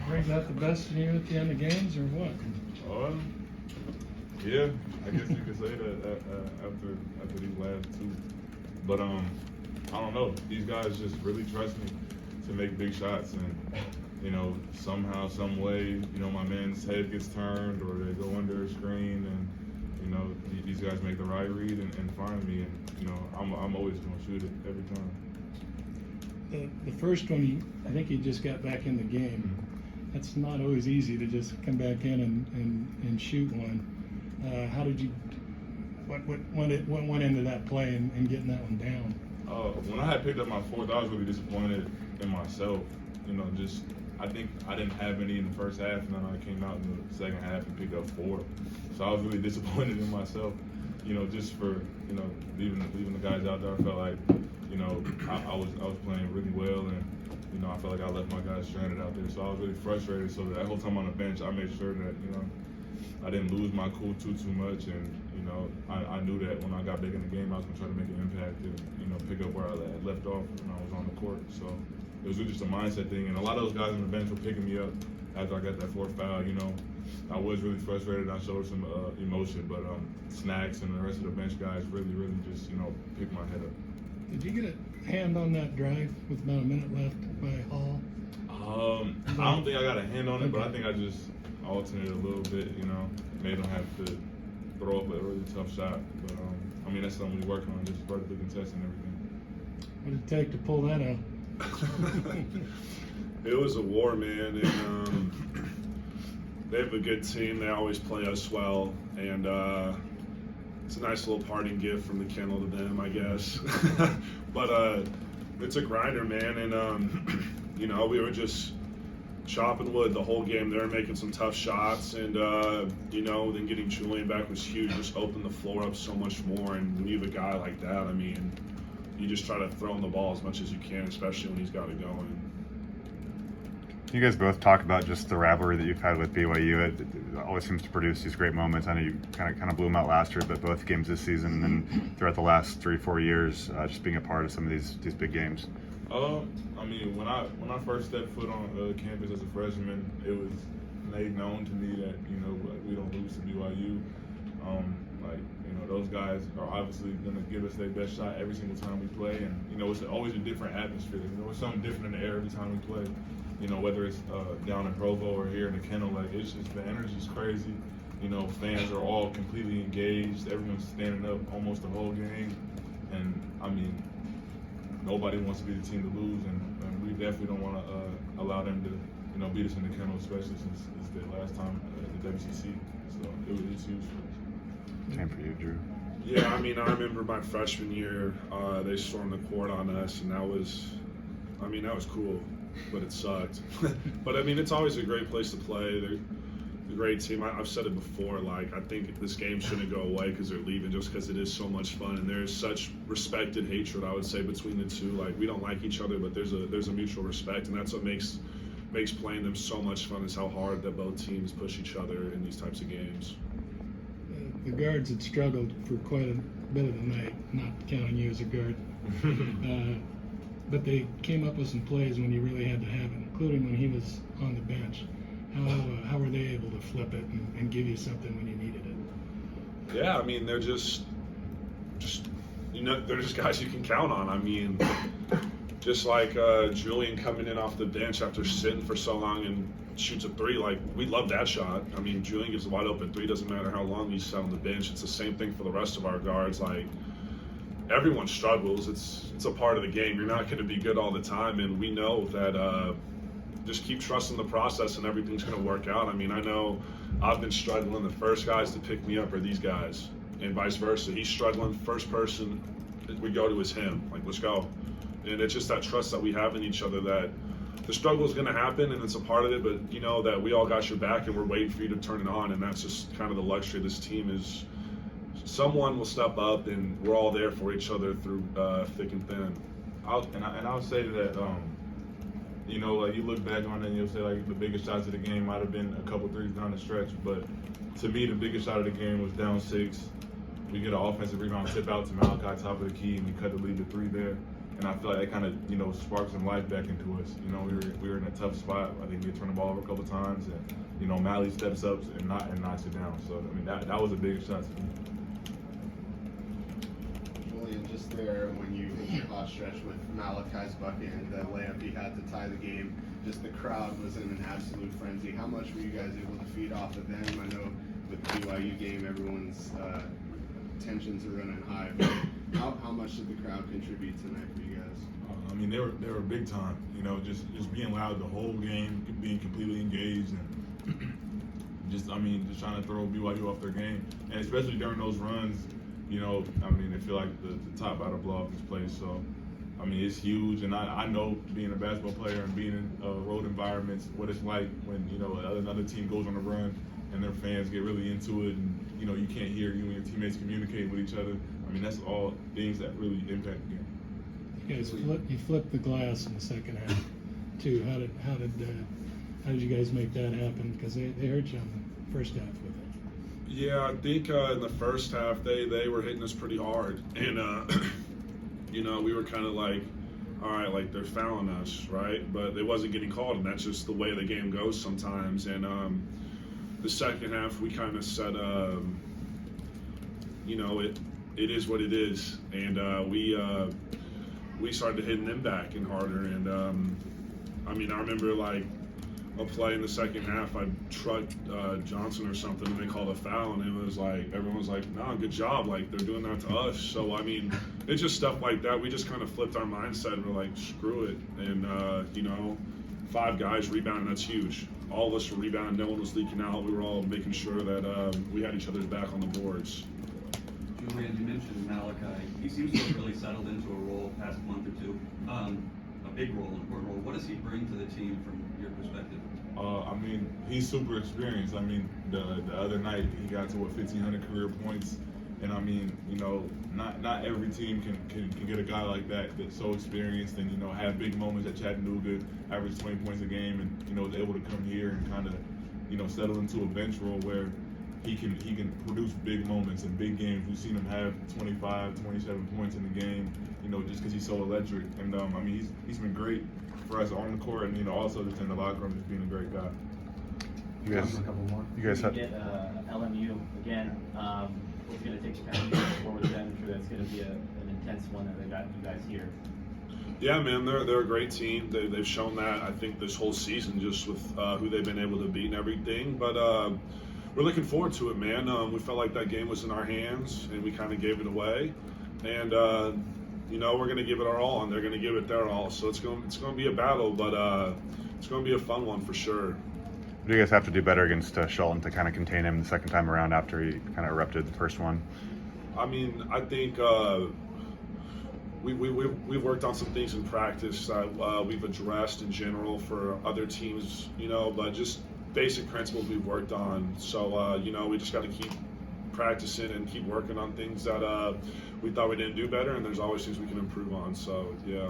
brings out the best in you at the end of games, or what? Yeah, I guess you could say that after these last two. But I don't know. These guys just really trust me to make big shots, and somehow, some way, my man's head gets turned, or they go under a screen, and these guys make the right read and find me, and I'm always gonna shoot it every time. The first one, I think he just got back in the game. That's not always easy to just come back in and shoot one. How did you? What went into that play and getting that one down? When I had picked up my fourth, I was really disappointed in myself. I think I didn't have any in the first half, and then I came out in the second half and picked up 4. So I was really disappointed in myself. Just for leaving the guys out there. I felt like I was playing really well, and I felt like I left my guys stranded out there. So I was really frustrated. So that whole time on the bench, I made sure that I didn't lose my cool too much, and I knew that when I got big in the game, I was gonna try to make an impact and pick up where I had left off when I was on the court. So it was really just a mindset thing, and a lot of those guys on the bench were picking me up after I got that 4th foul. I was really frustrated. I showed some emotion, but Snacks and the rest of the bench guys really just picked my head up. Did you get a hand on that drive with about a minute left by Hall? I don't think I got a hand on it, but I think I just alternated a little bit. Made him have to throw up a really tough shot. But that's something we working on, just vertically contesting everything. What did it take to pull that out? It was a war, man, and they have a good team. They always play us well, and it's a nice little parting gift from the kennel to them, I guess. But it's a grinder, man, and we were just chopping wood the whole game. They were making some tough shots, and then getting Julian back was huge. Just opened the floor up so much more, and when you have a guy like that, you just try to throw him the ball as much as you can, especially when he's got it going. You guys both talk about just the rivalry that you've had with BYU. It always seems to produce these great moments. I know you kind of blew them out last year, but both games this season and then throughout the last 3-4 years, just being a part of some of these big games. When I first stepped foot on campus as a freshman, it was made known to me that we don't lose to BYU. Those guys are obviously going to give us their best shot every single time we play, and it's always a different atmosphere. It's something different in the air every time we play. Whether it's down in Provo or here in the kennel, it's just the energy's crazy. Fans are all completely engaged. Everyone's standing up almost the whole game, and nobody wants to be the team to lose, and we definitely don't want to allow them to beat us in the kennel, especially since it's the last time at the WCC. So it's huge for us. Same for you, Drew. Yeah, I remember my freshman year, they stormed the court on us, and that was cool, but it sucked. But it's always a great place to play. They're a great team. I've said it before, I think this game shouldn't go away because they're leaving, just because it is so much fun, and there's such respected hatred, I would say, between the two. We don't like each other, but there's a mutual respect, and that's what makes playing them so much fun, is how hard that both teams push each other in these types of games. The guards had struggled for quite a bit of the night, not counting you as a guard. But they came up with some plays when you really had to have it, including when he was on the bench. How were they able to flip it and give you something when you needed it? Yeah, they're just they're just guys you can count on. Just like Julian coming in off the bench after sitting for so long and shoots a 3, we love that shot. Julian gives a wide open 3, doesn't matter how long he's sat on the bench. It's the same thing for the rest of our guards. Everyone struggles. It's a part of the game. You're not going to be good all the time, and we know that. Just keep trusting the process, and everything's going to work out. I know I've been struggling. The first guys to pick me up are these guys, and vice versa. He's struggling. First person we go to is him. Let's go. And it's just that trust that we have in each other, that the struggle is going to happen, and it's a part of it, but that we all got your back, and we're waiting for you to turn it on, and that's just kind of the luxury of this team, is someone will step up, and we're all there for each other through thick and thin. I'll say that, you look back on it and you'll say the biggest shots of the game might have been a couple threes down the stretch, but to me the biggest shot of the game was down 6. We get an offensive rebound, tip out to Malachi, top of the key, and we cut the lead to 3 there. And I feel like that kind of, you know, sparked some life back into us. You know, we were in a tough spot. I think we turned the ball over a couple times, and you know, Mally steps up and knocks it down. So I mean, that was a big shot to me. Julian, just there when you hit your hot stretch with Malachi's bucket and the layup he had to tie the game, just the crowd was in an absolute frenzy. How much were you guys able to feed off of them? I know with the BYU game, everyone's tensions are running high. But how much did the crowd contribute tonight for you guys? I mean, they were big time. You know, just being loud the whole game, being completely engaged, and just trying to throw BYU off their game, and especially during those runs. You know, I mean, I feel like the top about to blow off this place. So, I mean, it's huge, and I know being a basketball player and being in road environments, what it's like when, you know, another team goes on a run and their fans get really into it, and, you know, you can't hear you and your teammates communicate with each other. I mean, that's all things that really impact the game. You guys flipped the glass in the second half, too. How did you guys make that happen? Because they hurt you on the first half with it. Yeah, I think in the first half they were hitting us pretty hard, and you know, we were kind of like, all right, like they're fouling us, right? But it wasn't getting called, and that's just the way the game goes sometimes. And the second half, we kind of said, you know, it is what it is, and we started hitting them back and harder. And I mean, I remember like a play in the second half, I trucked Johnson or something, and they called a foul, and it was like, everyone was like, nah, good job, like they're doing that to us. So I mean, it's just stuff like that. We just kind of flipped our mindset, and we're like, screw it. And you know, 5 guys rebounding, that's huge. All of us were rebounding, no one was leaking out. We were all making sure that we had each other's back on the boards. Julian, you mentioned Malachi. He seems to have really settled into a role past month or two. A big role, an important role. What does he bring to the team from your perspective? I mean, he's super experienced. I mean, the other night he got to 1,500 career points, and I mean, you know, not every team can get a guy like that that's so experienced and, you know, have big moments at Chattanooga, average 20 points a game, and, you know, is able to come here and kind of, you know, settle into a bench role where he can produce big moments and big games. We've seen him have 25, 27 points in the game, you know, just because he's so electric. And I mean, he's been great for us on the court, and, you know, also just in the locker room, just being a great guy. You guys have. Get LMU again. What's going to take the kind of forward with them? I'm sure that's going to be an intense one that they got you guys here. Yeah, man, they're a great team. They've shown that, I think, this whole season, just with who they've been able to beat and everything. But we're looking forward to it, man. We felt like that game was in our hands, and we kind of gave it away. And you know, we're going to give it our all, and they're going to give it their all. So it's going to be a battle, but it's going to be a fun one for sure. What do you guys have to do better against Shelton to kind of contain him the second time around after he kind of erupted the first one? I mean, I think we've worked on some things in practice that we've addressed in general for other teams, you know, but just basic principles we've worked on. So, you know, we just got to keep practicing and keep working on things that we thought we didn't do better, and there's always things we can improve on. So, yeah.